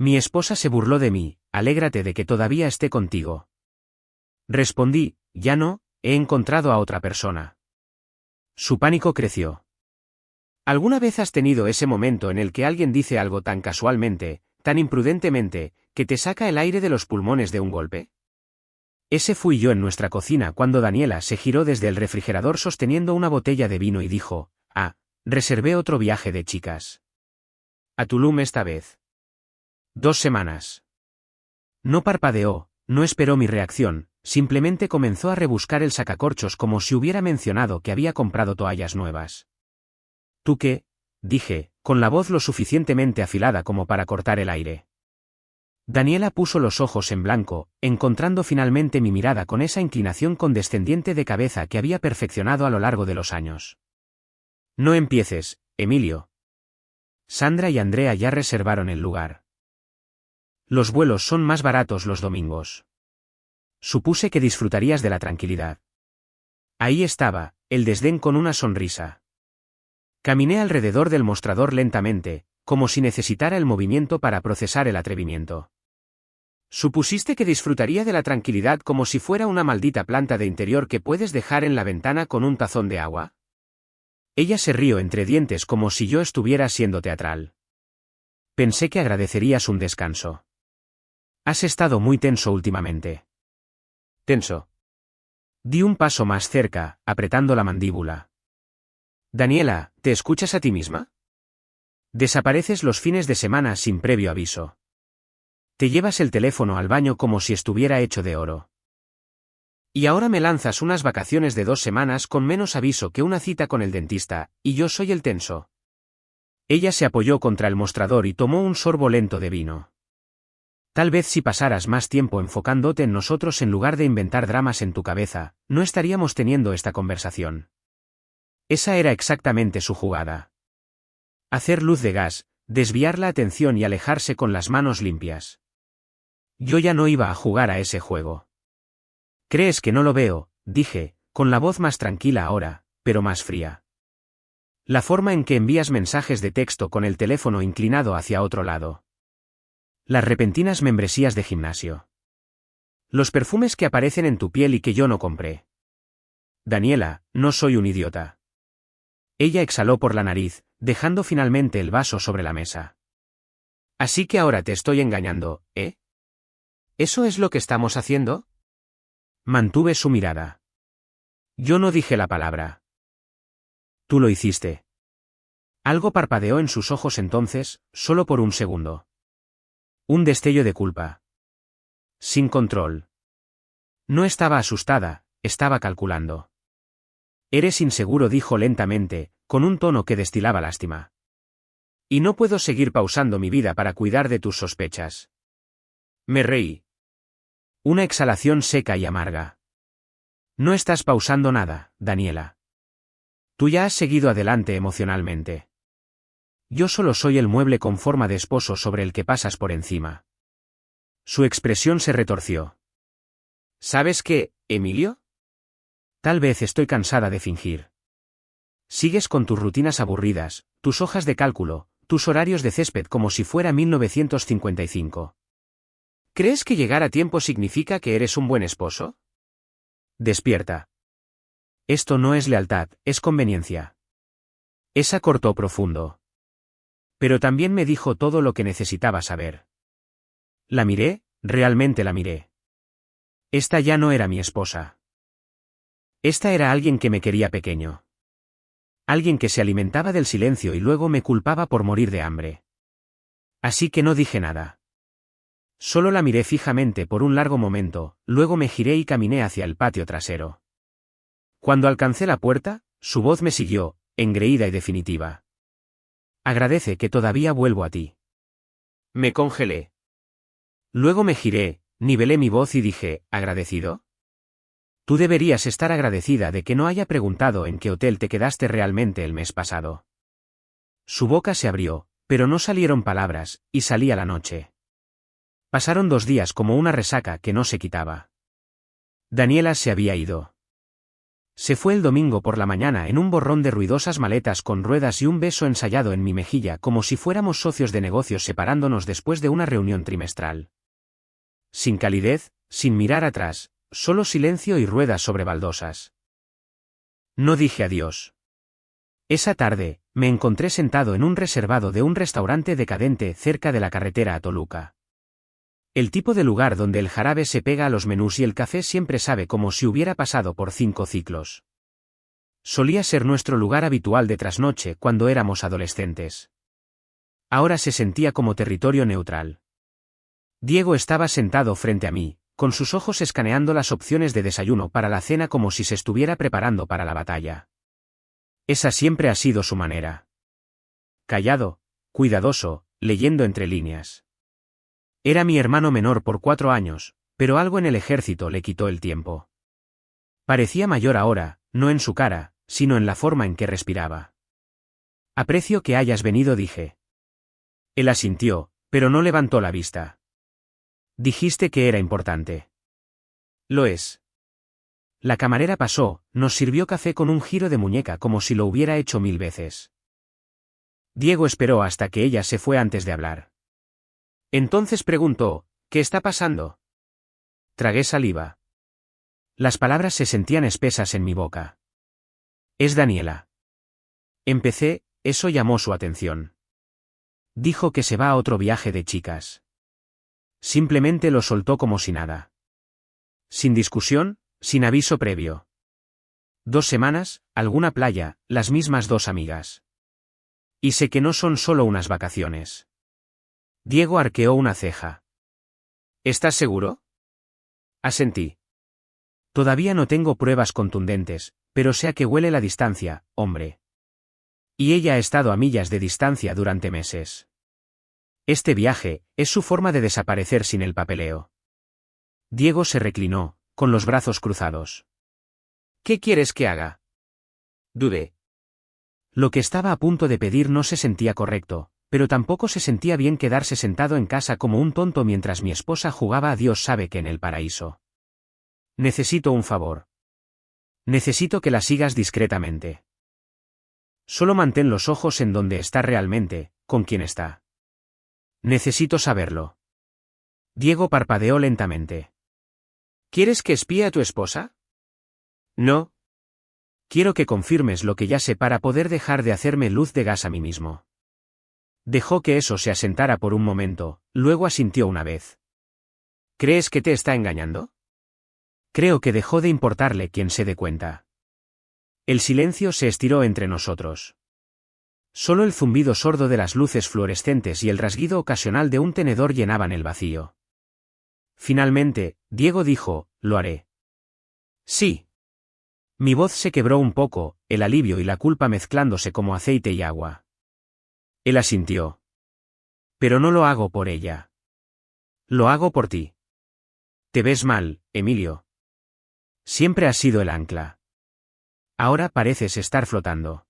Mi esposa se burló de mí, alégrate de que todavía esté contigo. Respondí, ya no, he encontrado a otra persona. Su pánico creció. ¿Alguna vez has tenido ese momento en el que alguien dice algo tan casualmente, tan imprudentemente, que te saca el aire de los pulmones de un golpe? Ese fui yo en nuestra cocina cuando Daniela se giró desde el refrigerador sosteniendo una botella de vino y dijo, reservé otro viaje de chicas. A Tulum esta vez. 2 semanas. No parpadeó, no esperó mi reacción, simplemente comenzó a rebuscar el sacacorchos como si hubiera mencionado que había comprado toallas nuevas. ¿Tú qué? Dije, con la voz lo suficientemente afilada como para cortar el aire. Daniela puso los ojos en blanco, encontrando finalmente mi mirada con esa inclinación condescendiente de cabeza que había perfeccionado a lo largo de los años. No empieces, Emilio. Sandra y Andrea ya reservaron el lugar. Los vuelos son más baratos los domingos. Supuse que disfrutarías de la tranquilidad. Ahí estaba, el desdén con una sonrisa. Caminé alrededor del mostrador lentamente, como si necesitara el movimiento para procesar el atrevimiento. ¿Supusiste que disfrutaría de la tranquilidad como si fuera una maldita planta de interior que puedes dejar en la ventana con un tazón de agua? Ella se rió entre dientes como si yo estuviera siendo teatral. Pensé que agradecerías un descanso. Has estado muy tenso últimamente. ¿Tenso? Di un paso más cerca, apretando la mandíbula. Daniela, ¿te escuchas a ti misma? Desapareces los fines de semana sin previo aviso. Te llevas el teléfono al baño como si estuviera hecho de oro. Y ahora me lanzas unas vacaciones de 2 semanas con menos aviso que una cita con el dentista, y yo soy el tenso. Ella se apoyó contra el mostrador y tomó un sorbo lento de vino. Tal vez si pasaras más tiempo enfocándote en nosotros en lugar de inventar dramas en tu cabeza, no estaríamos teniendo esta conversación. Esa era exactamente su jugada. Hacer luz de gas, desviar la atención y alejarse con las manos limpias. Yo ya no iba a jugar a ese juego. ¿Crees que no lo veo?, dije, con la voz más tranquila ahora, pero más fría. La forma en que envías mensajes de texto con el teléfono inclinado hacia otro lado. Las repentinas membresías de gimnasio. Los perfumes que aparecen en tu piel y que yo no compré. Daniela, no soy un idiota. Ella exhaló por la nariz, dejando finalmente el vaso sobre la mesa. Así que ahora te estoy engañando, ¿eh? ¿Eso es lo que estamos haciendo? Mantuve su mirada. Yo no dije la palabra. Tú lo hiciste. Algo parpadeó en sus ojos entonces, solo por un segundo. Un destello de culpa. Sin control. No estaba asustada, estaba calculando. Eres inseguro, dijo lentamente, con un tono que destilaba lástima. Y no puedo seguir pausando mi vida para cuidar de tus sospechas. Me reí. Una exhalación seca y amarga. No estás pausando nada, Daniela. Tú ya has seguido adelante emocionalmente. Yo solo soy el mueble con forma de esposo sobre el que pasas por encima. Su expresión se retorció. ¿Sabes qué, Emilio? Tal vez estoy cansada de fingir. Sigues con tus rutinas aburridas, tus hojas de cálculo, tus horarios de césped como si fuera 1955. ¿Crees que llegar a tiempo significa que eres un buen esposo? Despierta. Esto no es lealtad, es conveniencia. Esa cortó profundo. Pero también me dijo todo lo que necesitaba saber. La miré, realmente la miré. Esta ya no era mi esposa. Esta era alguien que me quería pequeño. Alguien que se alimentaba del silencio y luego me culpaba por morir de hambre. Así que no dije nada. Solo la miré fijamente por un largo momento, luego me giré y caminé hacia el patio trasero. Cuando alcancé la puerta, su voz me siguió, engreída y definitiva. Agradece que todavía vuelvo a ti. Me congelé. Luego me giré, nivelé mi voz y dije, ¿agradecido? Tú deberías estar agradecida de que no haya preguntado en qué hotel te quedaste realmente el mes pasado. Su boca se abrió, pero no salieron palabras, y salí a la noche. Pasaron 2 días como una resaca que no se quitaba. Daniela se había ido. Se fue el domingo por la mañana en un borrón de ruidosas maletas con ruedas y un beso ensayado en mi mejilla como si fuéramos socios de negocios separándonos después de una reunión trimestral. Sin calidez, sin mirar atrás, solo silencio y ruedas sobre baldosas. No dije adiós. Esa tarde, me encontré sentado en un reservado de un restaurante decadente cerca de la carretera a Toluca. El tipo de lugar donde el jarabe se pega a los menús y el café siempre sabe como si hubiera pasado por 5 ciclos. Solía ser nuestro lugar habitual de trasnoche cuando éramos adolescentes. Ahora se sentía como territorio neutral. Diego estaba sentado frente a mí, con sus ojos escaneando las opciones de desayuno para la cena como si se estuviera preparando para la batalla. Esa siempre ha sido su manera. Callado, cuidadoso, leyendo entre líneas. Era mi hermano menor por 4 años, pero algo en el ejército le quitó el tiempo. Parecía mayor ahora, no en su cara, sino en la forma en que respiraba. Aprecio que hayas venido, dije. Él asintió, pero no levantó la vista. Dijiste que era importante. Lo es. La camarera pasó, nos sirvió café con un giro de muñeca como si lo hubiera hecho 1000 veces. Diego esperó hasta que ella se fue antes de hablar. Entonces preguntó, ¿qué está pasando? Tragué saliva. Las palabras se sentían espesas en mi boca. Es Daniela. Empecé, eso llamó su atención. Dijo que se va a otro viaje de chicas. Simplemente lo soltó como si nada. Sin discusión, sin aviso previo. 2 semanas, alguna playa, las mismas 2 amigas. Y sé que no son solo unas vacaciones. Diego arqueó una ceja. ¿Estás seguro? Asentí. Todavía no tengo pruebas contundentes, pero sé a qué huele la distancia, hombre. Y ella ha estado a millas de distancia durante meses. Este viaje, es su forma de desaparecer sin el papeleo. Diego se reclinó, con los brazos cruzados. ¿Qué quieres que haga? Dudé. Lo que estaba a punto de pedir no se sentía correcto, pero tampoco se sentía bien quedarse sentado en casa como un tonto mientras mi esposa jugaba a Dios sabe que en el paraíso. Necesito un favor. Necesito que la sigas discretamente. Solo mantén los ojos en donde está realmente, con quién está. Necesito saberlo. Diego parpadeó lentamente. ¿Quieres que espíe a tu esposa? No. Quiero que confirmes lo que ya sé para poder dejar de hacerme luz de gas a mí mismo. Dejó que eso se asentara por un momento, luego asintió una vez. ¿Crees que te está engañando? Creo que dejó de importarle quien se dé cuenta. El silencio se estiró entre nosotros. Solo el zumbido sordo de las luces fluorescentes y el rasguido ocasional de un tenedor llenaban el vacío. Finalmente, Diego dijo, lo haré. Sí. Mi voz se quebró un poco, el alivio y la culpa mezclándose como aceite y agua. Él asintió. Pero no lo hago por ella. Lo hago por ti. Te ves mal, Emilio. Siempre has sido el ancla. Ahora pareces estar flotando.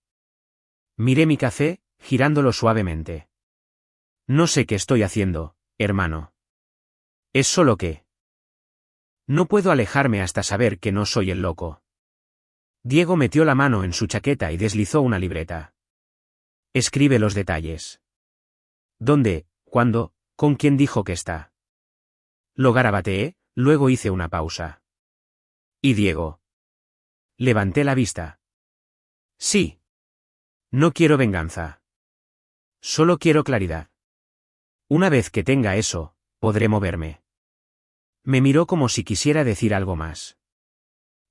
Miré mi café, girándolo suavemente. No sé qué estoy haciendo, hermano. Es solo que... No puedo alejarme hasta saber que no soy el loco. Diego metió la mano en su chaqueta y deslizó una libreta. Escribe los detalles. ¿Dónde, cuándo, con quién dijo que está? Lo garabateé, luego hice una pausa. ¿Y Diego? Levanté la vista. Sí. No quiero venganza. Solo quiero claridad. Una vez que tenga eso, podré moverme. Me miró como si quisiera decir algo más.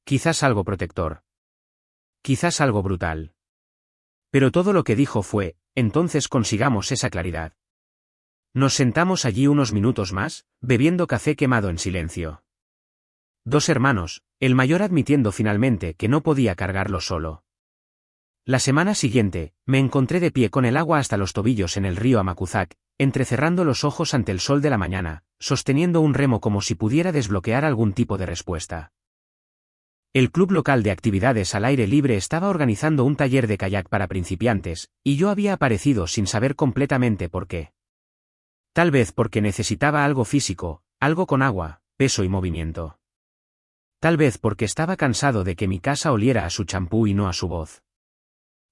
Quizás algo protector. Quizás algo brutal. Pero todo lo que dijo fue, entonces consigamos esa claridad. Nos sentamos allí unos minutos más, bebiendo café quemado en silencio. 2 hermanos, el mayor admitiendo finalmente que no podía cargarlo solo. La semana siguiente, me encontré de pie con el agua hasta los tobillos en el río Amacuzac, entrecerrando los ojos ante el sol de la mañana, sosteniendo un remo como si pudiera desbloquear algún tipo de respuesta. El club local de actividades al aire libre estaba organizando un taller de kayak para principiantes, y yo había aparecido sin saber completamente por qué. Tal vez porque necesitaba algo físico, algo con agua, peso y movimiento. Tal vez porque estaba cansado de que mi casa oliera a su champú y no a su voz.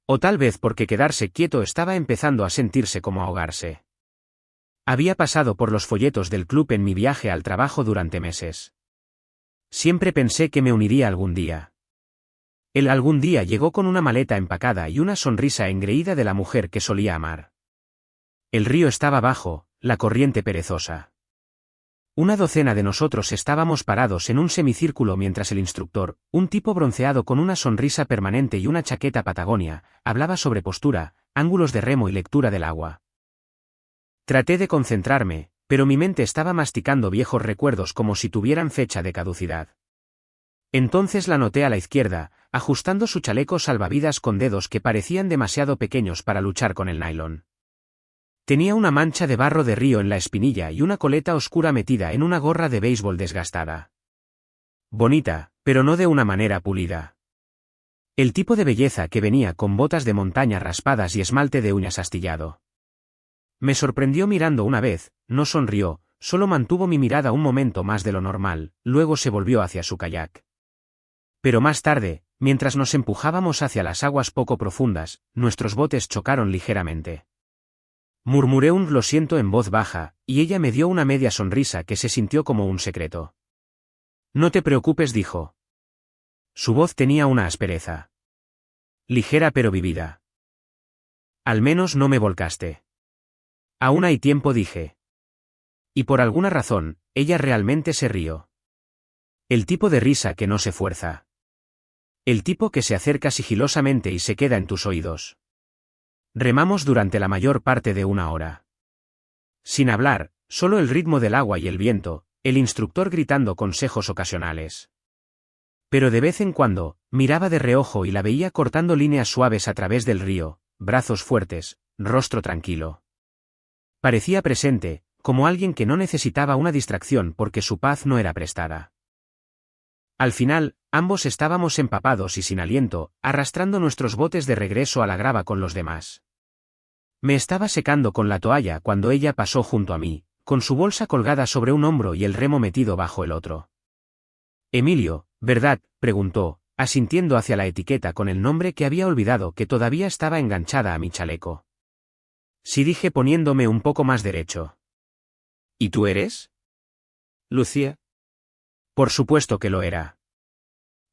O tal vez porque quedarse quieto estaba empezando a sentirse como ahogarse. Había pasado por los folletos del club en mi viaje al trabajo durante meses. Siempre pensé que me uniría algún día. El algún día llegó con una maleta empacada y una sonrisa engreída de la mujer que solía amar. El río estaba bajo, la corriente perezosa. Una docena de nosotros estábamos parados en un semicírculo mientras el instructor, un tipo bronceado con una sonrisa permanente y una chaqueta Patagonia, hablaba sobre postura, ángulos de remo y lectura del agua. Traté de concentrarme, pero mi mente estaba masticando viejos recuerdos como si tuvieran fecha de caducidad. Entonces la noté a la izquierda, ajustando su chaleco salvavidas con dedos que parecían demasiado pequeños para luchar con el nylon. Tenía una mancha de barro de río en la espinilla y una coleta oscura metida en una gorra de béisbol desgastada. Bonita, pero no de una manera pulida. El tipo de belleza que venía con botas de montaña raspadas y esmalte de uñas astillado. Me sorprendió mirando una vez, no sonrió, solo mantuvo mi mirada un momento más de lo normal, luego se volvió hacia su kayak. Pero más tarde, mientras nos empujábamos hacia las aguas poco profundas, nuestros botes chocaron ligeramente. Murmuré un lo siento en voz baja, y ella me dio una media sonrisa que se sintió como un secreto. No te preocupes, dijo. Su voz tenía una aspereza. Ligera pero vivida. Al menos no me volcaste. Aún hay tiempo, dije. Y por alguna razón, ella realmente se rió. El tipo de risa que no se fuerza. El tipo que se acerca sigilosamente y se queda en tus oídos. Remamos durante la mayor parte de una hora. Sin hablar, solo el ritmo del agua y el viento, el instructor gritando consejos ocasionales. Pero de vez en cuando, miraba de reojo y la veía cortando líneas suaves a través del río, brazos fuertes, rostro tranquilo. Parecía presente, como alguien que no necesitaba una distracción porque su paz no era prestada. Al final, ambos estábamos empapados y sin aliento, arrastrando nuestros botes de regreso a la grava con los demás. Me estaba secando con la toalla cuando ella pasó junto a mí, con su bolsa colgada sobre un hombro y el remo metido bajo el otro. Emilio, ¿verdad?, preguntó, asintiendo hacia la etiqueta con el nombre que había olvidado que todavía estaba enganchada a mi chaleco. Sí, dije poniéndome un poco más derecho. ¿Y tú eres? ¿Lucía? Por supuesto que lo era.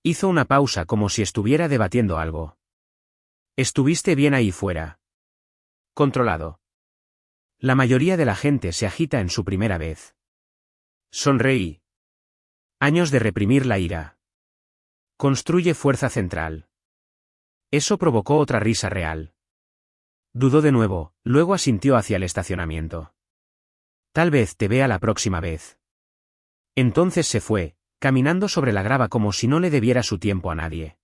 Hizo una pausa como si estuviera debatiendo algo. ¿Estuviste bien ahí fuera? Controlado. La mayoría de la gente se agita en su primera vez. Sonreí. Años de reprimir la ira. Construye fuerza central. Eso provocó otra risa real. Dudó de nuevo, luego asintió hacia el estacionamiento. Tal vez te vea la próxima vez. Entonces se fue, caminando sobre la grava como si no le debiera su tiempo a nadie.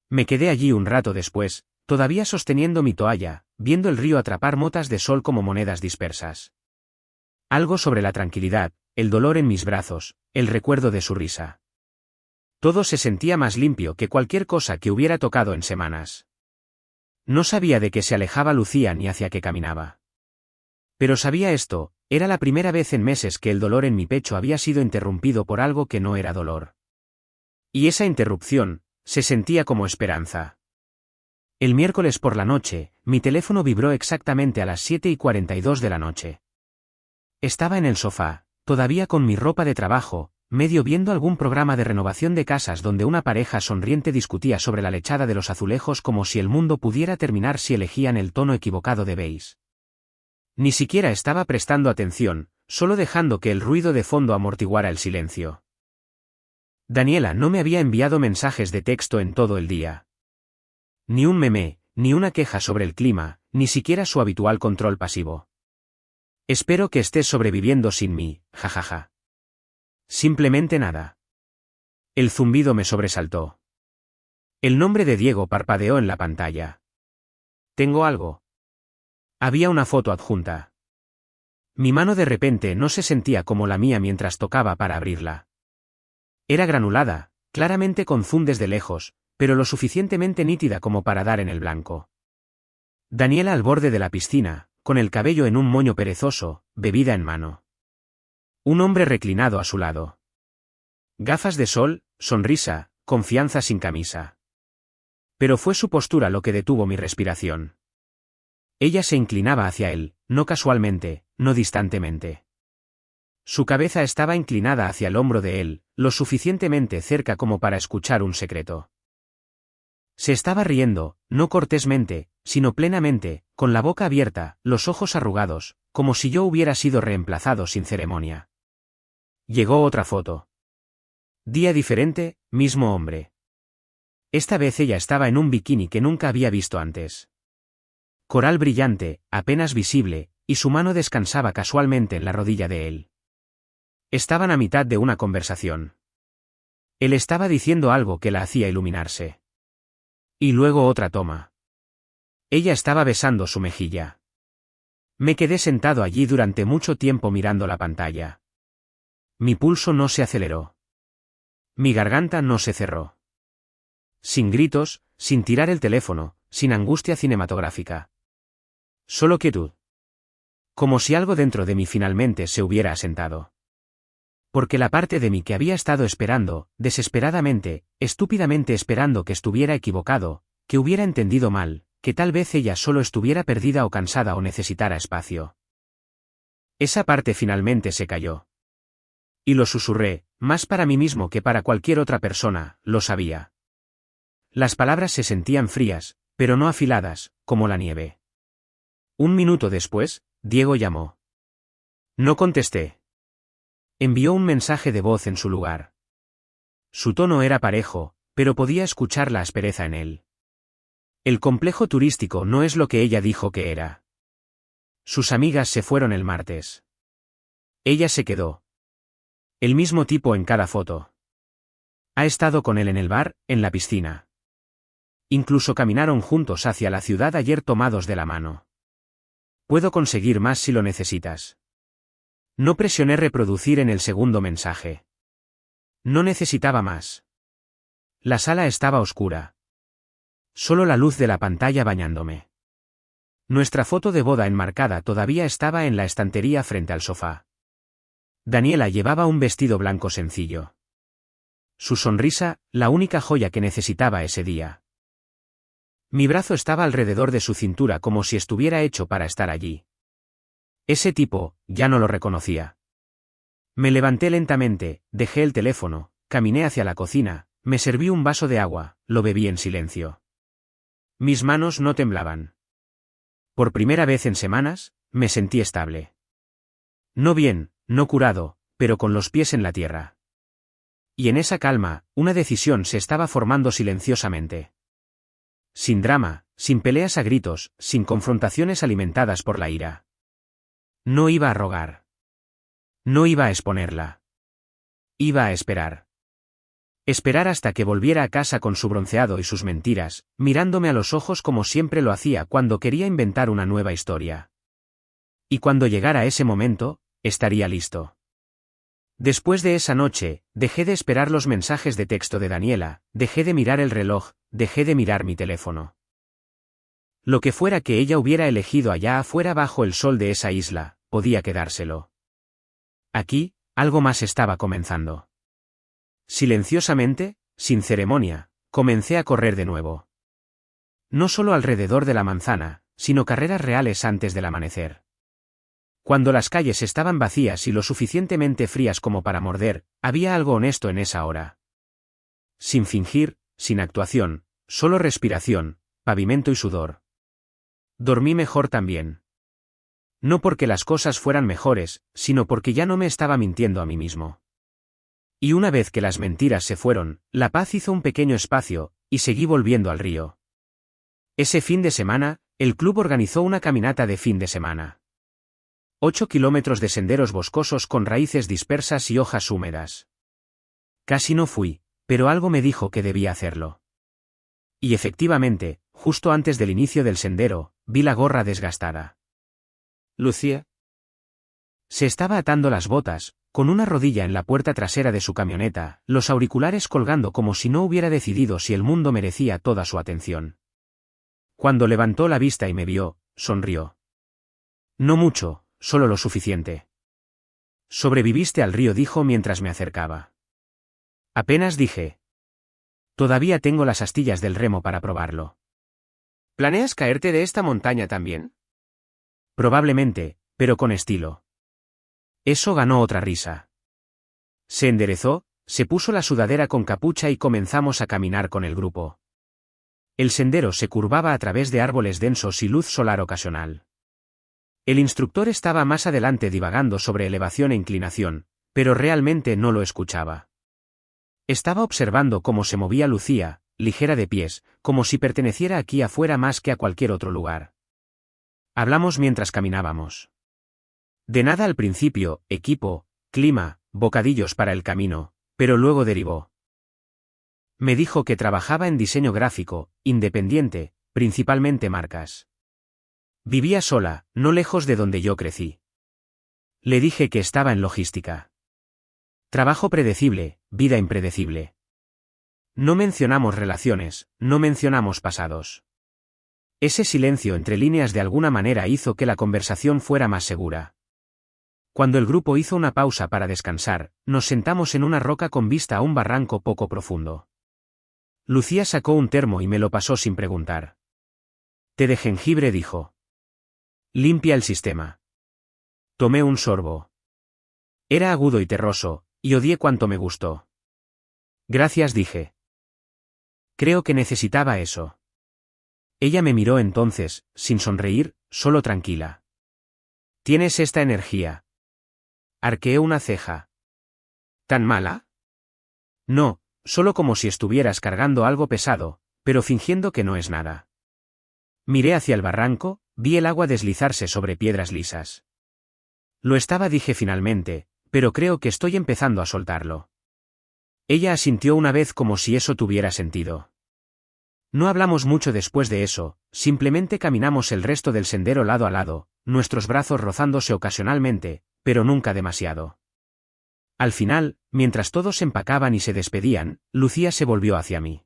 Me quedé allí un rato después, todavía sosteniendo mi toalla, viendo el río atrapar motas de sol como monedas dispersas. Algo sobre la tranquilidad, el dolor en mis brazos, el recuerdo de su risa. Todo se sentía más limpio que cualquier cosa que hubiera tocado en semanas. No sabía de qué se alejaba Lucía ni hacia qué caminaba. Pero sabía esto, era la primera vez en meses que el dolor en mi pecho había sido interrumpido por algo que no era dolor. Y esa interrupción, se sentía como esperanza. El miércoles por la noche, mi teléfono vibró exactamente a las 7:42 de la noche. Estaba en el sofá, todavía con mi ropa de trabajo, medio viendo algún programa de renovación de casas donde una pareja sonriente discutía sobre la lechada de los azulejos como si el mundo pudiera terminar si elegían el tono equivocado de beige. Ni siquiera estaba prestando atención, solo dejando que el ruido de fondo amortiguara el silencio. Daniela no me había enviado mensajes de texto en todo el día. Ni un meme, ni una queja sobre el clima, ni siquiera su habitual control pasivo. Espero que estés sobreviviendo sin mí, jajaja. Simplemente nada. El zumbido me sobresaltó. El nombre de Diego parpadeó en la pantalla. ¿Tengo algo? Había una foto adjunta. Mi mano de repente no se sentía como la mía mientras tocaba para abrirla. Era granulada, claramente con zoom desde lejos, pero lo suficientemente nítida como para dar en el blanco. Daniela al borde de la piscina, con el cabello en un moño perezoso, bebida en mano. Un hombre reclinado a su lado. Gafas de sol, sonrisa, confianza sin camisa. Pero fue su postura lo que detuvo mi respiración. Ella se inclinaba hacia él, no casualmente, no distantemente. Su cabeza estaba inclinada hacia el hombro de él, lo suficientemente cerca como para escuchar un secreto. Se estaba riendo, no cortésmente, sino plenamente, con la boca abierta, los ojos arrugados, como si yo hubiera sido reemplazado sin ceremonia. Llegó otra foto. Día diferente, mismo hombre. Esta vez ella estaba en un bikini que nunca había visto antes. Coral brillante, apenas visible, y su mano descansaba casualmente en la rodilla de él. Estaban a mitad de una conversación. Él estaba diciendo algo que la hacía iluminarse. Y luego otra toma. Ella estaba besando su mejilla. Me quedé sentado allí durante mucho tiempo mirando la pantalla. Mi pulso no se aceleró. Mi garganta no se cerró. Sin gritos, sin tirar el teléfono, sin angustia cinematográfica. Solo quietud. Como si algo dentro de mí finalmente se hubiera asentado. Porque la parte de mí que había estado esperando, desesperadamente, estúpidamente esperando que estuviera equivocado, que hubiera entendido mal, que tal vez ella solo estuviera perdida o cansada o necesitara espacio. Esa parte finalmente se cayó. Y lo susurré, más para mí mismo que para cualquier otra persona, lo sabía. Las palabras se sentían frías, pero no afiladas, como la nieve. Un minuto después, Diego llamó. No contesté. Envió un mensaje de voz en su lugar. Su tono era parejo, pero podía escuchar la aspereza en él. El complejo turístico no es lo que ella dijo que era. Sus amigas se fueron el martes. Ella se quedó. El mismo tipo en cada foto. Ha estado con él en el bar, en la piscina. Incluso caminaron juntos hacia la ciudad ayer tomados de la mano. Puedo conseguir más si lo necesitas. No presioné reproducir en el segundo mensaje. No necesitaba más. La sala estaba oscura. Solo la luz de la pantalla bañándome. Nuestra foto de boda enmarcada todavía estaba en la estantería frente al sofá. Daniela llevaba un vestido blanco sencillo. Su sonrisa, la única joya que necesitaba ese día. Mi brazo estaba alrededor de su cintura como si estuviera hecho para estar allí. Ese tipo, ya no lo reconocía. Me levanté lentamente, dejé el teléfono, caminé hacia la cocina, me serví un vaso de agua, lo bebí en silencio. Mis manos no temblaban. Por primera vez en semanas, me sentí estable. No bien, no curado, pero con los pies en la tierra. Y en esa calma, una decisión se estaba formando silenciosamente. Sin drama, sin peleas a gritos, sin confrontaciones alimentadas por la ira. No iba a rogar. No iba a exponerla. Iba a esperar. Esperar hasta que volviera a casa con su bronceado y sus mentiras, mirándome a los ojos como siempre lo hacía cuando quería inventar una nueva historia. Y cuando llegara ese momento, estaría listo. Después de esa noche, dejé de esperar los mensajes de texto de Daniela, dejé de mirar el reloj, dejé de mirar mi teléfono. Lo que fuera que ella hubiera elegido allá afuera bajo el sol de esa isla, podía quedárselo. Aquí, algo más estaba comenzando. Silenciosamente, sin ceremonia, comencé a correr de nuevo. No solo alrededor de la manzana, sino carreras reales antes del amanecer. Cuando las calles estaban vacías y lo suficientemente frías como para morder, había algo honesto en esa hora. Sin fingir, sin actuación, solo respiración, pavimento y sudor. Dormí mejor también. No porque las cosas fueran mejores, sino porque ya no me estaba mintiendo a mí mismo. Y una vez que las mentiras se fueron, la paz hizo un pequeño espacio, y seguí volviendo al río. Ese fin de semana, el club organizó una caminata de fin de semana. 8 kilómetros de senderos boscosos con raíces dispersas y hojas húmedas. Casi no fui, pero algo me dijo que debía hacerlo. Y efectivamente, justo antes del inicio del sendero, vi la gorra desgastada. ¿Lucía? Se estaba atando las botas, con una rodilla en la puerta trasera de su camioneta, los auriculares colgando como si no hubiera decidido si el mundo merecía toda su atención. Cuando levantó la vista y me vio, sonrió. No mucho, solo lo suficiente. Sobreviviste al río, dijo mientras me acercaba. Apenas dije. Todavía tengo las astillas del remo para probarlo. ¿Planeas caerte de esta montaña también? Probablemente, pero con estilo. Eso ganó otra risa. Se enderezó, se puso la sudadera con capucha y comenzamos a caminar con el grupo. El sendero se curvaba a través de árboles densos y luz solar ocasional. El instructor estaba más adelante divagando sobre elevación e inclinación, pero realmente no lo escuchaba. Estaba observando cómo se movía Lucía, ligera de pies, como si perteneciera aquí afuera más que a cualquier otro lugar. Hablamos mientras caminábamos. De nada al principio, equipo, clima, bocadillos para el camino, pero luego derivó. Me dijo que trabajaba en diseño gráfico, independiente, principalmente marcas. Vivía sola, no lejos de donde yo crecí. Le dije que estaba en logística. Trabajo predecible, vida impredecible. No mencionamos relaciones, no mencionamos pasados. Ese silencio entre líneas de alguna manera hizo que la conversación fuera más segura. Cuando el grupo hizo una pausa para descansar, nos sentamos en una roca con vista a un barranco poco profundo. Lucía sacó un termo y me lo pasó sin preguntar. Té de jengibre, dijo. Limpia el sistema. Tomé un sorbo. Era agudo y terroso, y odié cuánto me gustó. Gracias, dije. Creo que necesitaba eso. Ella me miró entonces, sin sonreír, solo tranquila. Tienes esta energía. Arqueé una ceja. ¿Tan mala? No, solo como si estuvieras cargando algo pesado, pero fingiendo que no es nada. Miré hacia el barranco, vi el agua deslizarse sobre piedras lisas. Lo estaba, dije finalmente, pero creo que estoy empezando a soltarlo. Ella asintió una vez como si eso tuviera sentido. No hablamos mucho después de eso, simplemente caminamos el resto del sendero lado a lado, nuestros brazos rozándose ocasionalmente, pero nunca demasiado. Al final, mientras todos empacaban y se despedían, Lucía se volvió hacia mí.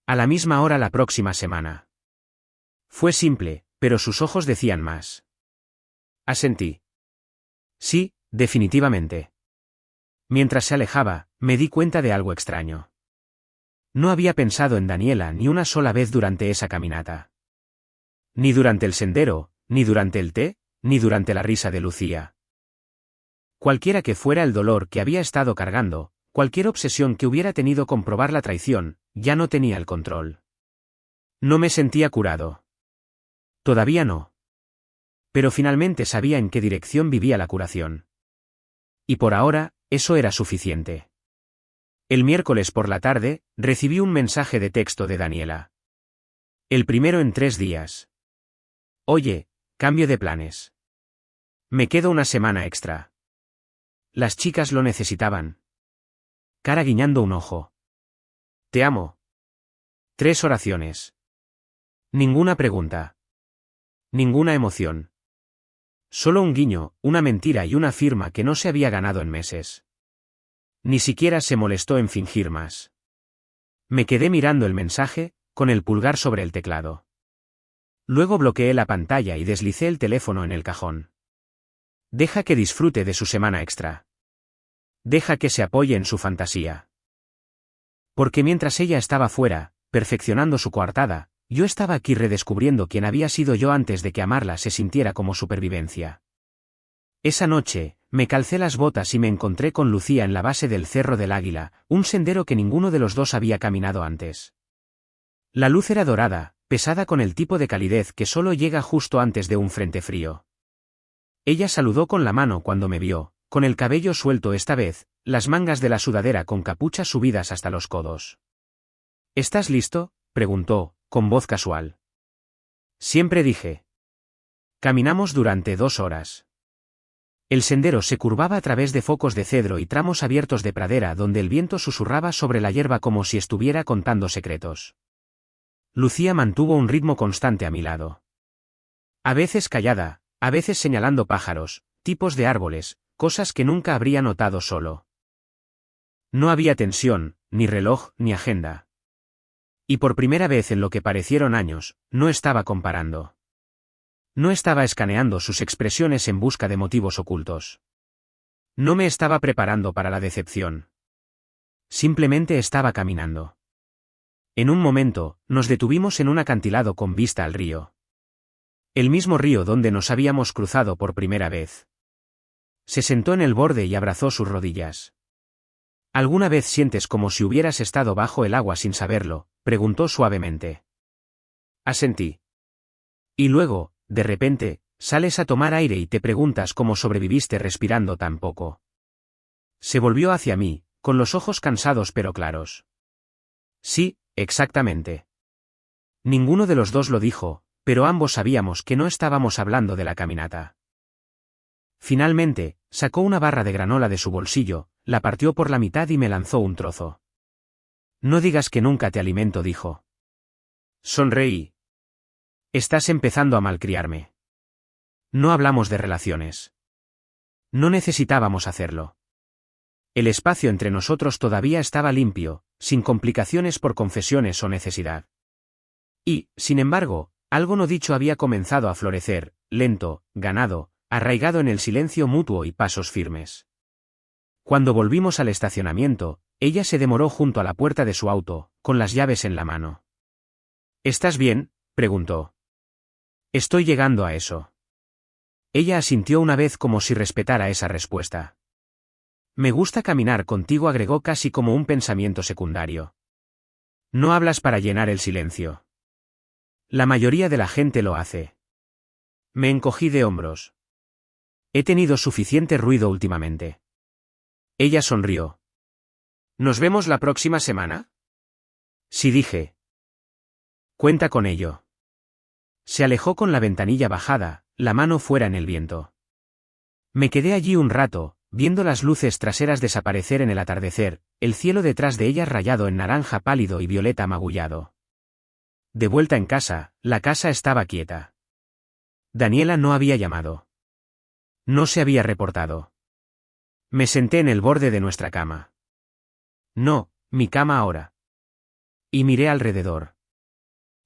A la misma hora la próxima semana. Fue simple, pero sus ojos decían más. Asentí. Sí, definitivamente. Mientras se alejaba, me di cuenta de algo extraño. No había pensado en Daniela ni una sola vez durante esa caminata. Ni durante el sendero, ni durante el té, ni durante la risa de Lucía. Cualquiera que fuera el dolor que había estado cargando, cualquier obsesión que hubiera tenido con probar la traición, ya no tenía el control. No me sentía curado. Todavía no. Pero finalmente sabía en qué dirección vivía la curación. Y por ahora, eso era suficiente. El miércoles por la tarde, recibí un mensaje de texto de Daniela. El primero en 3 días. Oye, cambio de planes. Me quedo una semana extra. Las chicas lo necesitaban. Cara guiñando un ojo. Te amo. 3 oraciones. Ninguna pregunta. Ninguna emoción. Solo un guiño, una mentira y una firma que no se había ganado en meses. Ni siquiera se molestó en fingir más. Me quedé mirando el mensaje, con el pulgar sobre el teclado. Luego bloqueé la pantalla y deslicé el teléfono en el cajón. Deja que disfrute de su semana extra. Deja que se apoye en su fantasía. Porque mientras ella estaba fuera, perfeccionando su coartada, yo estaba aquí redescubriendo quién había sido yo antes de que amarla se sintiera como supervivencia. Esa noche, me calcé las botas y me encontré con Lucía en la base del Cerro del Águila, un sendero que ninguno de los dos había caminado antes. La luz era dorada, pesada con el tipo de calidez que solo llega justo antes de un frente frío. Ella saludó con la mano cuando me vio, con el cabello suelto esta vez, las mangas de la sudadera con capuchas subidas hasta los codos. ¿Estás listo?, preguntó, con voz casual. Siempre, dije. Caminamos durante 2 horas. El sendero se curvaba a través de focos de cedro y tramos abiertos de pradera donde el viento susurraba sobre la hierba como si estuviera contando secretos. Lucía mantuvo un ritmo constante a mi lado. A veces callada, a veces señalando pájaros, tipos de árboles, cosas que nunca habría notado solo. No había tensión, ni reloj, ni agenda. Y por primera vez en lo que parecieron años, no estaba comparando. No estaba escaneando sus expresiones en busca de motivos ocultos. No me estaba preparando para la decepción. Simplemente estaba caminando. En un momento, nos detuvimos en un acantilado con vista al río. El mismo río donde nos habíamos cruzado por primera vez. Se sentó en el borde y abrazó sus rodillas. ¿Alguna vez sientes como si hubieras estado bajo el agua sin saberlo?, preguntó suavemente. Asentí. Y luego, de repente, sales a tomar aire y te preguntas cómo sobreviviste respirando tan poco. Se volvió hacia mí, con los ojos cansados pero claros. Sí, exactamente. Ninguno de los dos lo dijo, pero ambos sabíamos que no estábamos hablando de la caminata. Finalmente, sacó una barra de granola de su bolsillo, la partió por la mitad y me lanzó un trozo. No digas que nunca te alimento, dijo. Sonreí. Estás empezando a malcriarme. No hablamos de relaciones. No necesitábamos hacerlo. El espacio entre nosotros todavía estaba limpio, sin complicaciones por confesiones o necesidad. Y, sin embargo, algo no dicho había comenzado a florecer, lento, ganado, arraigado en el silencio mutuo y pasos firmes. Cuando volvimos al estacionamiento, ella se demoró junto a la puerta de su auto, con las llaves en la mano. ¿Estás bien?, preguntó. Estoy llegando a eso. Ella asintió una vez como si respetara esa respuesta. Me gusta caminar contigo, agregó casi como un pensamiento secundario. No hablas para llenar el silencio. La mayoría de la gente lo hace. Me encogí de hombros. He tenido suficiente ruido últimamente. Ella sonrió. ¿Nos vemos la próxima semana? Sí, dije. Cuenta con ello. Se alejó con la ventanilla bajada, la mano fuera en el viento. Me quedé allí un rato, viendo las luces traseras desaparecer en el atardecer, el cielo detrás de ellas rayado en naranja pálido y violeta magullado. De vuelta en casa, la casa estaba quieta. Daniela no había llamado. No se había reportado. Me senté en el borde de nuestra cama. No, mi cama ahora. Y miré alrededor.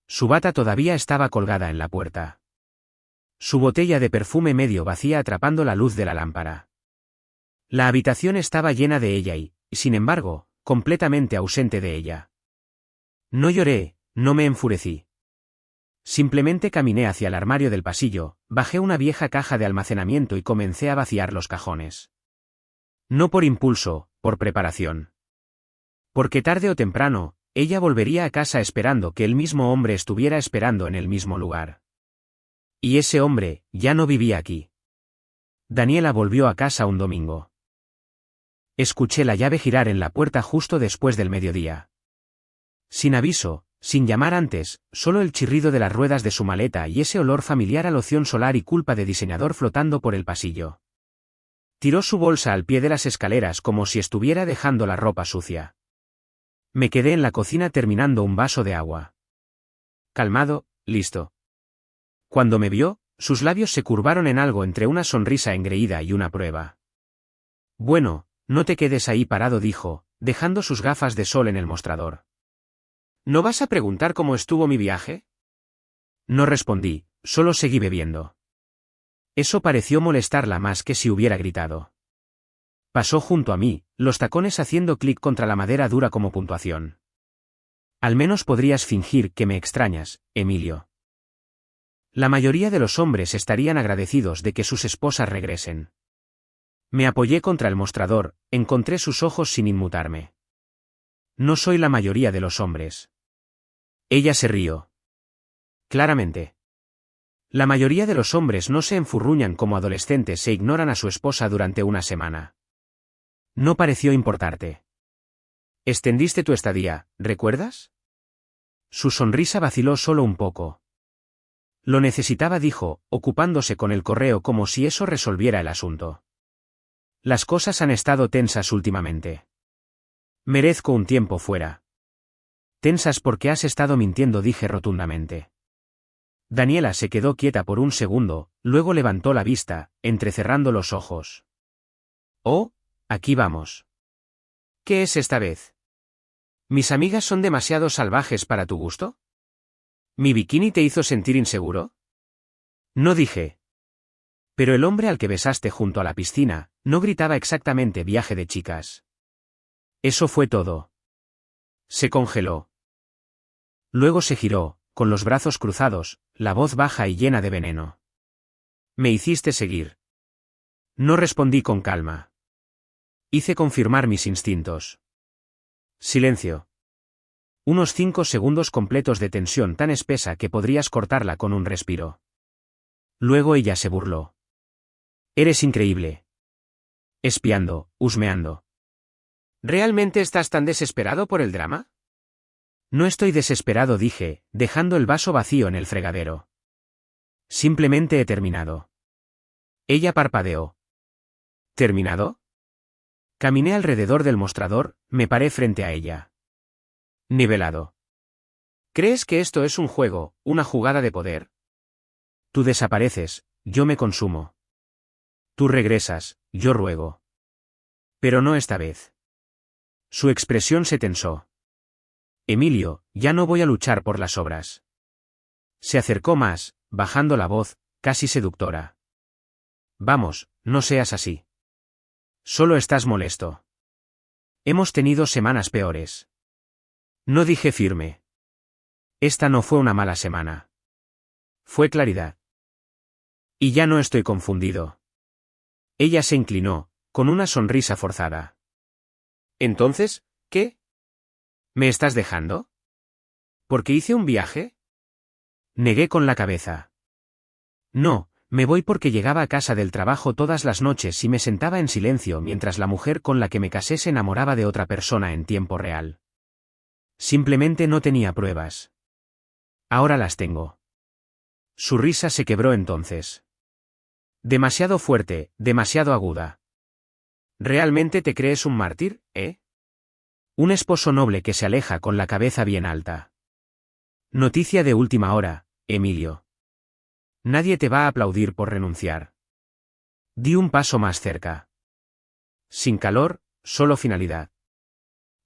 Su bata todavía estaba colgada en la puerta. Su botella de perfume medio vacía atrapando la luz de la lámpara. La habitación estaba llena de ella y, sin embargo, completamente ausente de ella. No lloré, no me enfurecí. Simplemente caminé hacia el armario del pasillo, bajé una vieja caja de almacenamiento y comencé a vaciar los cajones. No por impulso, por preparación. Porque tarde o temprano, ella volvería a casa esperando que el mismo hombre estuviera esperando en el mismo lugar. Y ese hombre, ya no vivía aquí. Daniela volvió a casa un domingo. Escuché la llave girar en la puerta justo después del mediodía. Sin aviso, sin llamar antes, solo el chirrido de las ruedas de su maleta y ese olor familiar a loción solar y culpa de diseñador flotando por el pasillo. Tiró su bolsa al pie de las escaleras como si estuviera dejando la ropa sucia. Me quedé en la cocina terminando un vaso de agua. Calmado, listo. Cuando me vio, sus labios se curvaron en algo entre una sonrisa engreída y una prueba. Bueno, no te quedes ahí parado, dijo, dejando sus gafas de sol en el mostrador. ¿No vas a preguntar cómo estuvo mi viaje? No respondí, solo seguí bebiendo. Eso pareció molestarla más que si hubiera gritado. Pasó junto a mí, los tacones haciendo clic contra la madera dura como puntuación. Al menos podrías fingir que me extrañas, Emilio. La mayoría de los hombres estarían agradecidos de que sus esposas regresen. Me apoyé contra el mostrador, encontré sus ojos sin inmutarme. No soy la mayoría de los hombres. Ella se rió. Claramente. La mayoría de los hombres no se enfurruñan como adolescentes e ignoran a su esposa durante una semana. No pareció importarte. Extendiste tu estadía, ¿recuerdas? Su sonrisa vaciló solo un poco. Lo necesitaba, dijo, ocupándose con el correo como si eso resolviera el asunto. Las cosas han estado tensas últimamente. Merezco un tiempo fuera. Tensas porque has estado mintiendo, dije rotundamente. Daniela se quedó quieta por un segundo, luego levantó la vista, entrecerrando los ojos. Oh, aquí vamos. ¿Qué es esta vez? ¿Mis amigas son demasiado salvajes para tu gusto? ¿Mi bikini te hizo sentir inseguro? No, dije. Pero el hombre al que besaste junto a la piscina, no gritaba exactamente viaje de chicas. Eso fue todo. Se congeló. Luego se giró, con los brazos cruzados, la voz baja y llena de veneno. Me hiciste seguir. No respondí con calma. Hice confirmar mis instintos. Silencio. Unos 5 segundos completos de tensión tan espesa que podrías cortarla con un respiro. Luego ella se burló. Eres increíble. Espiando, husmeando. ¿Realmente estás tan desesperado por el drama? No estoy desesperado, dije, dejando el vaso vacío en el fregadero. Simplemente he terminado. Ella parpadeó. ¿Terminado? Caminé alrededor del mostrador, me paré frente a ella. Nivelado. ¿Crees que esto es un juego, una jugada de poder? Tú desapareces, yo me consumo. Tú regresas, yo ruego. Pero no esta vez. Su expresión se tensó. Emilio, ya no voy a luchar por las obras. Se acercó más, bajando la voz, casi seductora. Vamos, no seas así. Solo estás molesto. Hemos tenido semanas peores. No dije firme. Esta no fue una mala semana. Fue claridad. Y ya no estoy confundido. Ella se inclinó, con una sonrisa forzada. Entonces, ¿qué? ¿Me estás dejando? ¿Porque hice un viaje? Negué con la cabeza. No, me voy porque llegaba a casa del trabajo todas las noches y me sentaba en silencio mientras la mujer con la que me casé se enamoraba de otra persona en tiempo real. Simplemente no tenía pruebas. Ahora las tengo. Su risa se quebró entonces. Demasiado fuerte, demasiado aguda. ¿Realmente te crees un mártir, eh? Un esposo noble que se aleja con la cabeza bien alta. Noticia de última hora, Emilio. Nadie te va a aplaudir por renunciar. Di un paso más cerca. Sin calor, solo finalidad.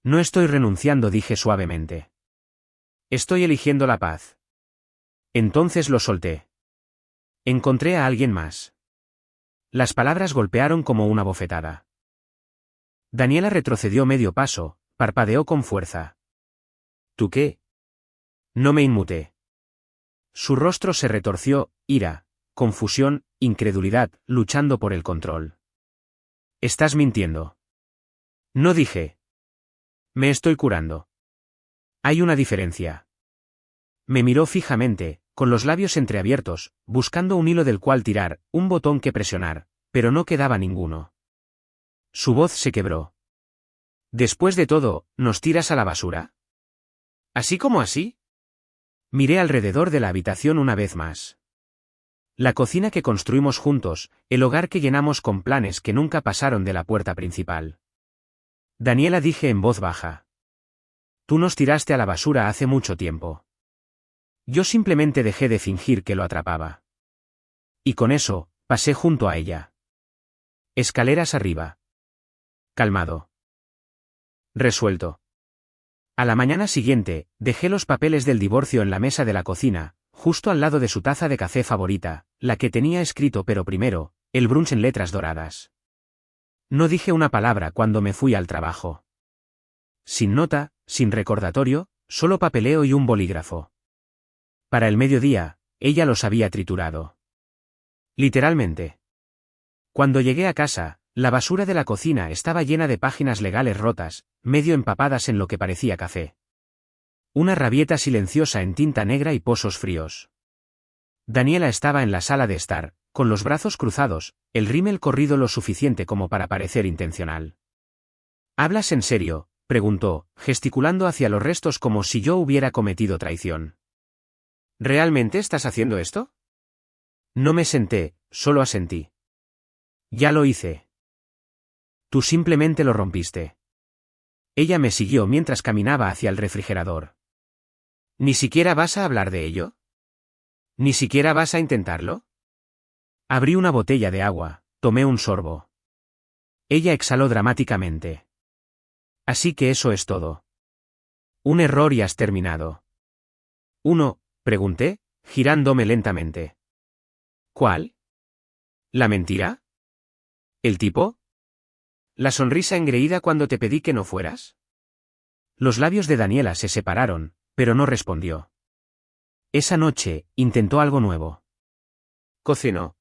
No estoy renunciando, dije suavemente. Estoy eligiendo la paz. Entonces lo solté. Encontré a alguien más. Las palabras golpearon como una bofetada. Daniela retrocedió medio paso, parpadeó con fuerza. ¿Tú qué? No me inmuté. Su rostro se retorció, ira, confusión, incredulidad, luchando por el control. Estás mintiendo. No dije. Me estoy curando. Hay una diferencia. Me miró fijamente, con los labios entreabiertos, buscando un hilo del cual tirar, un botón que presionar, pero no quedaba ninguno. Su voz se quebró. Después de todo, ¿nos tiras a la basura? ¿Así como así? Miré alrededor de la habitación una vez más. La cocina que construimos juntos, el hogar que llenamos con planes que nunca pasaron de la puerta principal. Daniela, dije en voz baja. Tú nos tiraste a la basura hace mucho tiempo. Yo simplemente dejé de fingir que lo atrapaba. Y con eso, pasé junto a ella. Escaleras arriba. Calmado. Resuelto. A la mañana siguiente, dejé los papeles del divorcio en la mesa de la cocina, justo al lado de su taza de café favorita, la que tenía escrito pero primero, el brunch en letras doradas. No dije una palabra cuando me fui al trabajo. Sin nota, sin recordatorio, solo papeleo y un bolígrafo. Para el mediodía, ella los había triturado. Literalmente. Cuando llegué a casa, la basura de la cocina estaba llena de páginas legales rotas, medio empapadas en lo que parecía café. Una rabieta silenciosa en tinta negra y pozos fríos. Daniela estaba en la sala de estar, con los brazos cruzados, el rímel corrido lo suficiente como para parecer intencional. ¿Hablas en serio?, preguntó, gesticulando hacia los restos como si yo hubiera cometido traición. ¿Realmente estás haciendo esto? No me senté, solo asentí. Ya lo hice. Tú simplemente lo rompiste. Ella me siguió mientras caminaba hacia el refrigerador. ¿Ni siquiera vas a hablar de ello? ¿Ni siquiera vas a intentarlo? Abrí una botella de agua, tomé un sorbo. Ella exhaló dramáticamente. Así que eso es todo. Un error y has terminado. ¿Uno?, pregunté, girándome lentamente. ¿Cuál? ¿La mentira? ¿El tipo? La sonrisa engreída cuando te pedí que no fueras. Los labios de Daniela se separaron, pero no respondió. Esa noche, intentó algo nuevo. Cocinó.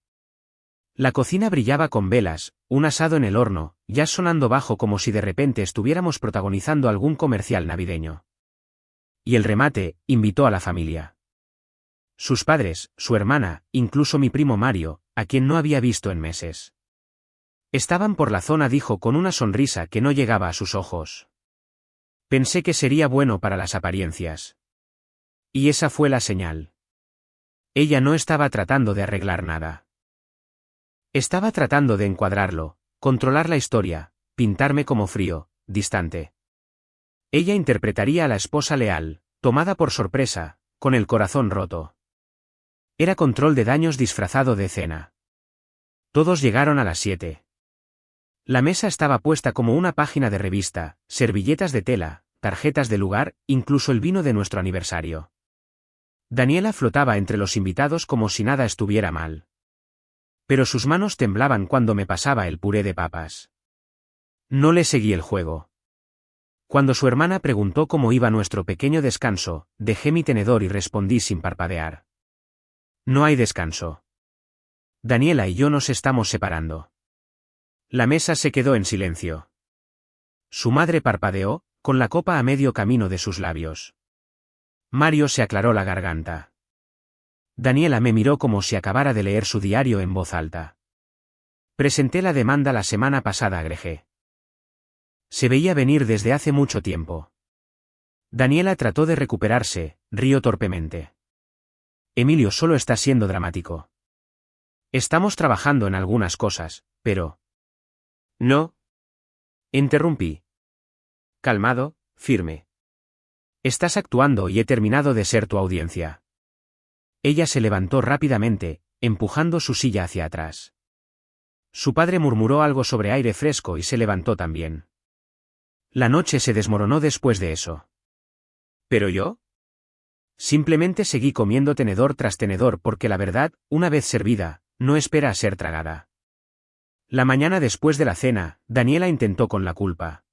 La cocina brillaba con velas, un asado en el horno, ya sonando bajo como si de repente estuviéramos protagonizando algún comercial navideño. Y el remate, invitó a la familia. Sus padres, su hermana, incluso mi primo Mario, a quien no había visto en meses. Estaban por la zona, dijo con una sonrisa que no llegaba a sus ojos. Pensé que sería bueno para las apariencias. Y esa fue la señal. Ella no estaba tratando de arreglar nada. Estaba tratando de encuadrarlo, controlar la historia, pintarme como frío, distante. Ella interpretaría a la esposa leal, tomada por sorpresa, con el corazón roto. Era control de daños disfrazado de cena. Todos llegaron a las 7. La mesa estaba puesta como una página de revista, servilletas de tela, tarjetas de lugar, incluso el vino de nuestro aniversario. Daniela flotaba entre los invitados como si nada estuviera mal. Pero sus manos temblaban cuando me pasaba el puré de papas. No le seguí el juego. Cuando su hermana preguntó cómo iba nuestro pequeño descanso, dejé mi tenedor y respondí sin parpadear. No hay descanso. Daniela y yo nos estamos separando. La mesa se quedó en silencio. Su madre parpadeó, con la copa a medio camino de sus labios. Mario se aclaró la garganta. Daniela me miró como si acabara de leer su diario en voz alta. Presenté la demanda la semana pasada, agregé. Se veía venir desde hace mucho tiempo. Daniela trató de recuperarse, rió torpemente. Emilio solo está siendo dramático. Estamos trabajando en algunas cosas, pero... No. Interrumpí. Calmado, firme. Estás actuando y he terminado de ser tu audiencia. Ella se levantó rápidamente, empujando su silla hacia atrás. Su padre murmuró algo sobre aire fresco y se levantó también. La noche se desmoronó después de eso. ¿Pero yo? Simplemente seguí comiendo tenedor tras tenedor porque la verdad, una vez servida, no espera a ser tragada. La mañana después de la cena, Daniela intentó con la culpa.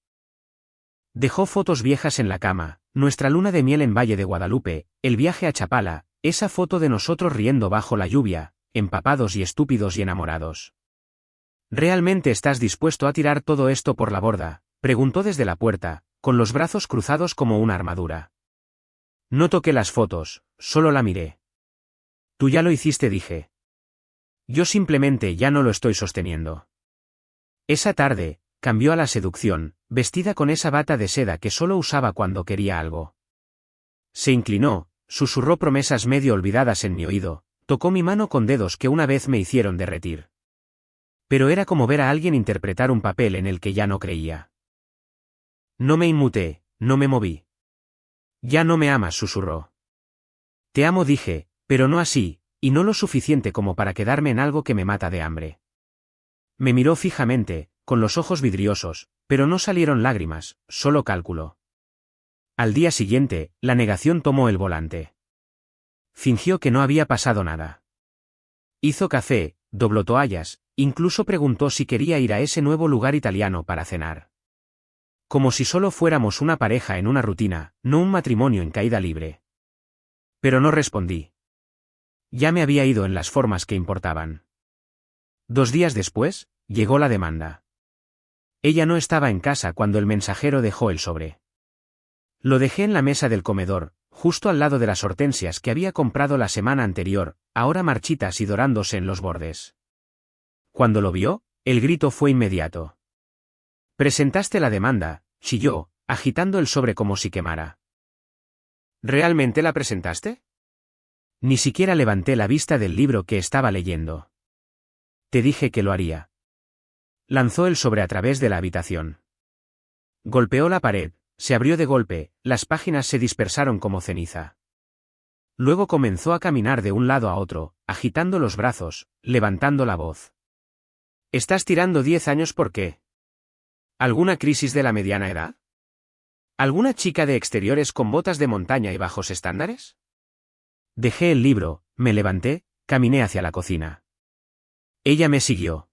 Dejó fotos viejas en la cama, nuestra luna de miel en Valle de Guadalupe, el viaje a Chapala, esa foto de nosotros riendo bajo la lluvia, empapados y estúpidos y enamorados. ¿Realmente estás dispuesto a tirar todo esto por la borda?, preguntó desde la puerta, con los brazos cruzados como una armadura. No toqué las fotos, solo la miré. Tú ya lo hiciste, dije. Yo simplemente ya no lo estoy sosteniendo. Esa tarde, cambió a la seducción, vestida con esa bata de seda que solo usaba cuando quería algo. Se inclinó, susurró promesas medio olvidadas en mi oído, tocó mi mano con dedos que una vez me hicieron derretir. Pero era como ver a alguien interpretar un papel en el que ya no creía. No me inmuté, no me moví. Ya no me amas, susurró. Te amo, dije, pero no así, y no lo suficiente como para quedarme en algo que me mata de hambre. Me miró fijamente, con los ojos vidriosos, pero no salieron lágrimas, solo cálculo. Al día siguiente, la negación tomó el volante. Fingió que no había pasado nada. Hizo café, dobló toallas, incluso preguntó si quería ir a ese nuevo lugar italiano para cenar. Como si solo fuéramos una pareja en una rutina, no un matrimonio en caída libre. Pero no respondí. Ya me había ido en las formas que importaban. 2 días después, llegó la demanda. Ella no estaba en casa cuando el mensajero dejó el sobre. Lo dejé en la mesa del comedor, justo al lado de las hortensias que había comprado la semana anterior, ahora marchitas y dorándose en los bordes. Cuando lo vio, el grito fue inmediato. «¿Presentaste la demanda?», chilló, agitando el sobre como si quemara. «¿Realmente la presentaste?». Ni siquiera levanté la vista del libro que estaba leyendo. «Te dije que lo haría». Lanzó el sobre a través de la habitación. Golpeó la pared, se abrió de golpe, las páginas se dispersaron como ceniza. Luego comenzó a caminar de un lado a otro, agitando los brazos, levantando la voz. «¿Estás tirando 10 años por qué? ¿Alguna crisis de la mediana edad? ¿Alguna chica de exteriores con botas de montaña y bajos estándares?». Dejé el libro, me levanté, caminé hacia la cocina. Ella me siguió.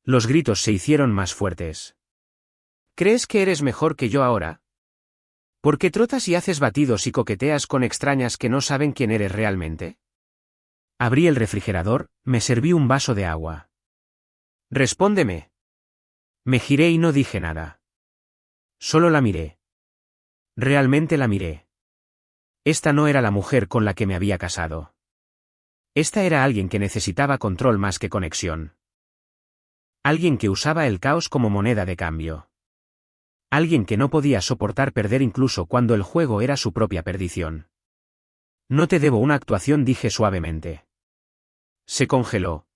Los gritos se hicieron más fuertes. ¿Crees que eres mejor que yo ahora? ¿Por qué trotas y haces batidos y coqueteas con extrañas que no saben quién eres realmente? Abrí el refrigerador, me serví un vaso de agua. Respóndeme. Me giré y no dije nada. Solo la miré. Realmente la miré. Esta no era la mujer con la que me había casado. Esta era alguien que necesitaba control más que conexión. Alguien que usaba el caos como moneda de cambio. Alguien que no podía soportar perder incluso cuando el juego era su propia perdición. No te debo una actuación, dije suavemente. Se congeló.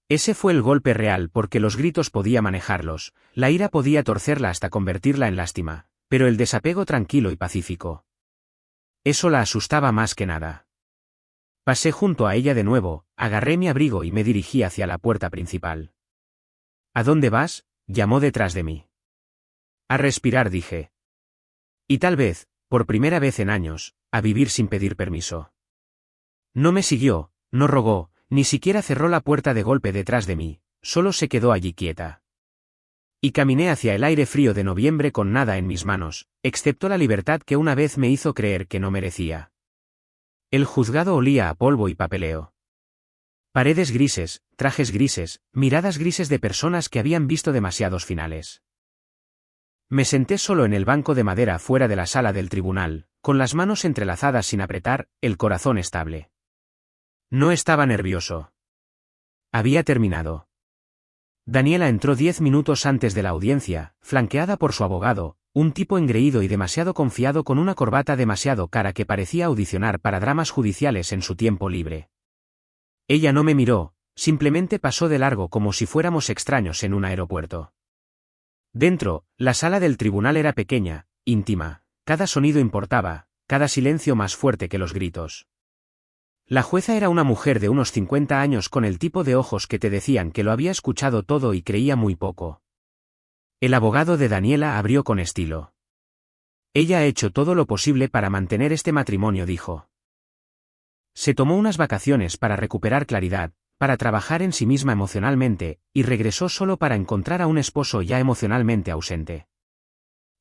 Ese fue el golpe real porque los gritos podía manejarlos, la ira podía torcerla hasta convertirla en lástima, pero el desapego tranquilo y pacífico. Eso la asustaba más que nada. Pasé junto a ella de nuevo, agarré mi abrigo y me dirigí hacia la puerta principal. ¿A dónde vas?, llamó detrás de mí. A respirar, dije. Y tal vez, por primera vez en años, a vivir sin pedir permiso. No me siguió, no rogó, ni siquiera cerró la puerta de golpe detrás de mí, solo se quedó allí quieta. Y caminé hacia el aire frío de noviembre con nada en mis manos, excepto la libertad que una vez me hizo creer que no merecía. El juzgado olía a polvo y papeleo. Paredes grises, trajes grises, miradas grises de personas que habían visto demasiados finales. Me senté solo en el banco de madera fuera de la sala del tribunal, con las manos entrelazadas sin apretar, el corazón estable. No estaba nervioso. Había terminado. Daniela entró 10 minutos antes de la audiencia, flanqueada por su abogado, un tipo engreído y demasiado confiado con una corbata demasiado cara que parecía audicionar para dramas judiciales en su tiempo libre. Ella no me miró, simplemente pasó de largo como si fuéramos extraños en un aeropuerto. Dentro, la sala del tribunal era pequeña, íntima, cada sonido importaba, cada silencio más fuerte que los gritos. La jueza era una mujer de unos 50 años con el tipo de ojos que te decían que lo había escuchado todo y creía muy poco. El abogado de Daniela abrió con estilo. Ella ha hecho todo lo posible para mantener este matrimonio, dijo. Se tomó unas vacaciones para recuperar claridad, para trabajar en sí misma emocionalmente, y regresó solo para encontrar a un esposo ya emocionalmente ausente.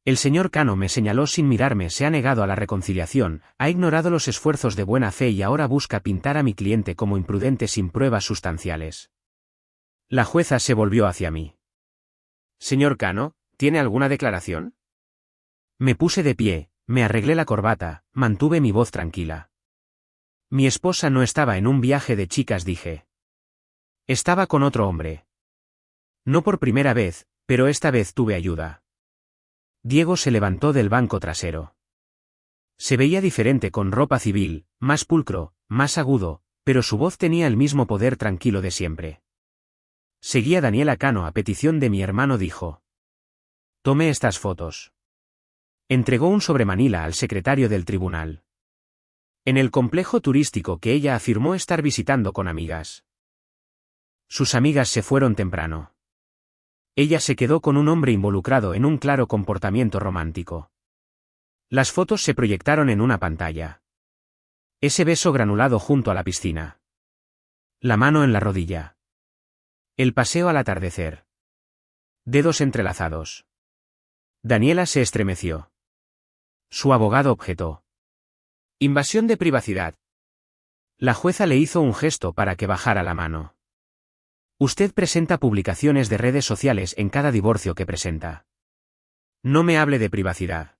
El señor Cano, me señaló sin mirarme, se ha negado a la reconciliación, ha ignorado los esfuerzos de buena fe y ahora busca pintar a mi cliente como imprudente sin pruebas sustanciales. La jueza se volvió hacia mí. Señor Cano, ¿tiene alguna declaración? Me puse de pie, me arreglé la corbata, mantuve mi voz tranquila. Mi esposa no estaba en un viaje de chicas, dije. Estaba con otro hombre. No por primera vez, pero esta vez tuve ayuda. Diego se levantó del banco trasero. Se veía diferente con ropa civil, más pulcro, más agudo, pero su voz tenía el mismo poder tranquilo de siempre. Seguía Daniela Cano a petición de mi hermano, dijo. Tome estas fotos. Entregó un sobremanila al secretario del tribunal. En el complejo turístico que ella afirmó estar visitando con amigas. Sus amigas se fueron temprano. Ella se quedó con un hombre involucrado en un claro comportamiento romántico. Las fotos se proyectaron en una pantalla. Ese beso granulado junto a la piscina. La mano en la rodilla. El paseo al atardecer. Dedos entrelazados. Daniela se estremeció. Su abogado objetó. Invasión de privacidad. La jueza le hizo un gesto para que bajara la mano. Usted presenta publicaciones de redes sociales en cada divorcio que presenta. No me hable de privacidad.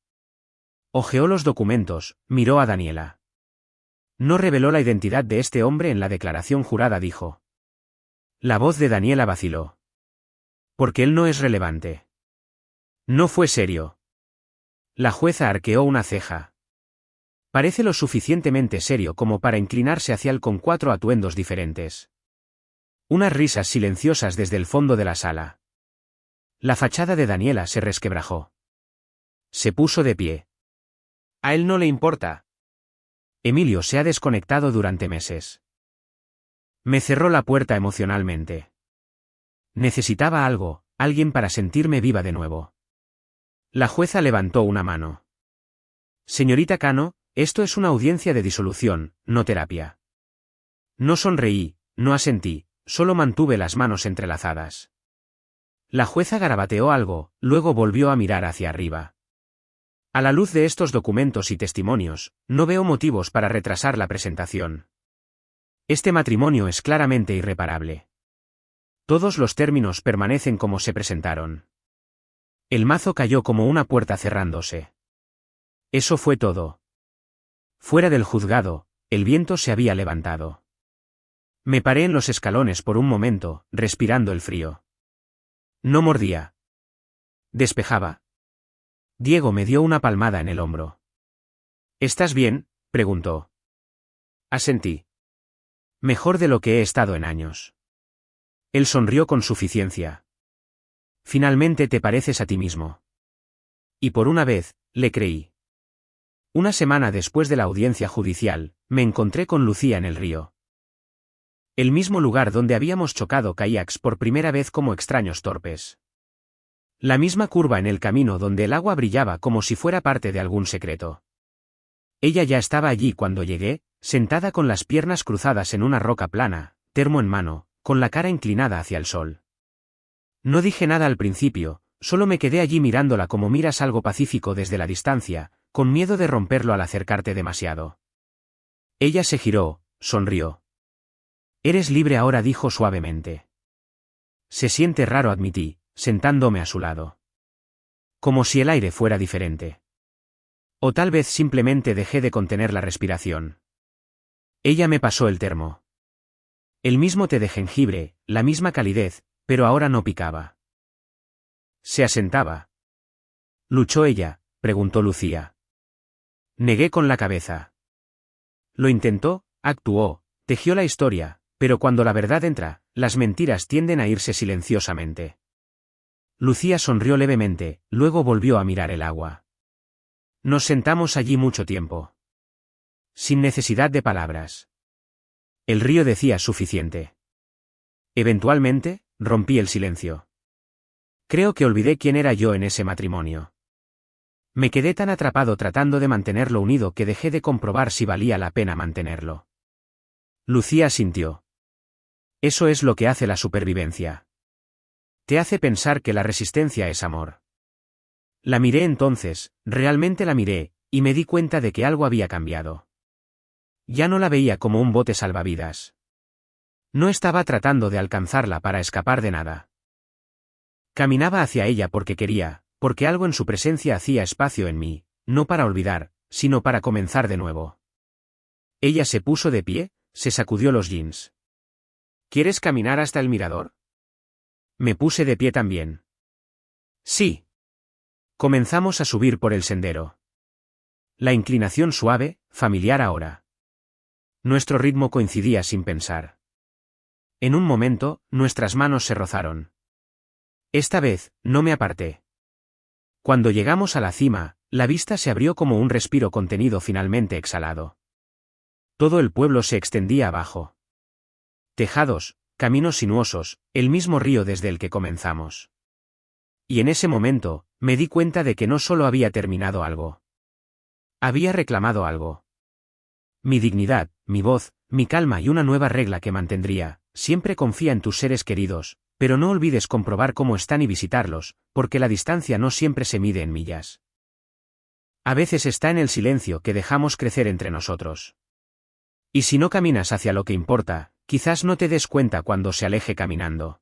Hojeó los documentos, miró a Daniela. No reveló la identidad de este hombre en la declaración jurada, dijo. La voz de Daniela vaciló. Porque él no es relevante. No fue serio. La jueza arqueó una ceja. Parece lo suficientemente serio como para inclinarse hacia él con 4 atuendos diferentes. Unas risas silenciosas desde el fondo de la sala. La fachada de Daniela se resquebrajó. Se puso de pie. A él no le importa. Emilio se ha desconectado durante meses. Me cerró la puerta emocionalmente. Necesitaba algo, alguien para sentirme viva de nuevo. La jueza levantó una mano. Señorita Cano, esto es una audiencia de disolución, no terapia. No sonreí, no asentí. Solo mantuve las manos entrelazadas. La jueza garabateó algo, luego volvió a mirar hacia arriba. A la luz de estos documentos y testimonios, no veo motivos para retrasar la presentación. Este matrimonio es claramente irreparable. Todos los términos permanecen como se presentaron. El mazo cayó como una puerta cerrándose. Eso fue todo. Fuera del juzgado, el viento se había levantado. Me paré en los escalones por un momento, respirando el frío. No mordía. Despejaba. Diego me dio una palmada en el hombro. ¿Estás bien?, preguntó. Asentí. Mejor de lo que he estado en años. Él sonrió con suficiencia. Finalmente te pareces a ti mismo. Y por una vez, le creí. Una semana después de la audiencia judicial, me encontré con Lucía en el río. El mismo lugar donde habíamos chocado kayaks por primera vez como extraños torpes. La misma curva en el camino donde el agua brillaba como si fuera parte de algún secreto. Ella ya estaba allí cuando llegué, sentada con las piernas cruzadas en una roca plana, termo en mano, con la cara inclinada hacia el sol. No dije nada al principio, solo me quedé allí mirándola como miras algo pacífico desde la distancia, con miedo de romperlo al acercarte demasiado. Ella se giró, sonrió. Eres libre ahora, dijo suavemente. Se siente raro, admití, sentándome a su lado. Como si el aire fuera diferente. O tal vez simplemente dejé de contener la respiración. Ella me pasó el termo. El mismo té de jengibre, la misma calidez, pero ahora no picaba. Se asentaba. ¿Luchó ella?, preguntó Lucía. Negué con la cabeza. Lo intentó, actuó, tejió la historia, pero cuando la verdad entra, las mentiras tienden a irse silenciosamente. Lucía sonrió levemente, luego volvió a mirar el agua. Nos sentamos allí mucho tiempo. Sin necesidad de palabras. El río decía suficiente. Eventualmente, rompí el silencio. Creo que olvidé quién era yo en ese matrimonio. Me quedé tan atrapado tratando de mantenerlo unido que dejé de comprobar si valía la pena mantenerlo. Lucía asintió. Eso es lo que hace la supervivencia. Te hace pensar que la resistencia es amor. La miré entonces, realmente la miré, y me di cuenta de que algo había cambiado. Ya no la veía como un bote salvavidas. No estaba tratando de alcanzarla para escapar de nada. Caminaba hacia ella porque quería, porque algo en su presencia hacía espacio en mí, no para olvidar, sino para comenzar de nuevo. Ella se puso de pie, se sacudió los jeans. ¿Quieres caminar hasta el mirador? Me puse de pie también. Sí. Comenzamos a subir por el sendero. La inclinación suave, familiar ahora. Nuestro ritmo coincidía sin pensar. En un momento, nuestras manos se rozaron. Esta vez, no me aparté. Cuando llegamos a la cima, la vista se abrió como un respiro contenido finalmente exhalado. Todo el pueblo se extendía abajo. Tejados, caminos sinuosos, el mismo río desde el que comenzamos. Y en ese momento, me di cuenta de que no solo había terminado algo. Había reclamado algo. Mi dignidad, mi voz, mi calma y una nueva regla que mantendría. Siempre confía en tus seres queridos, pero no olvides comprobar cómo están y visitarlos, porque la distancia no siempre se mide en millas. A veces está en el silencio que dejamos crecer entre nosotros. Y si no caminas hacia lo que importa, quizás no te des cuenta cuando se aleje caminando.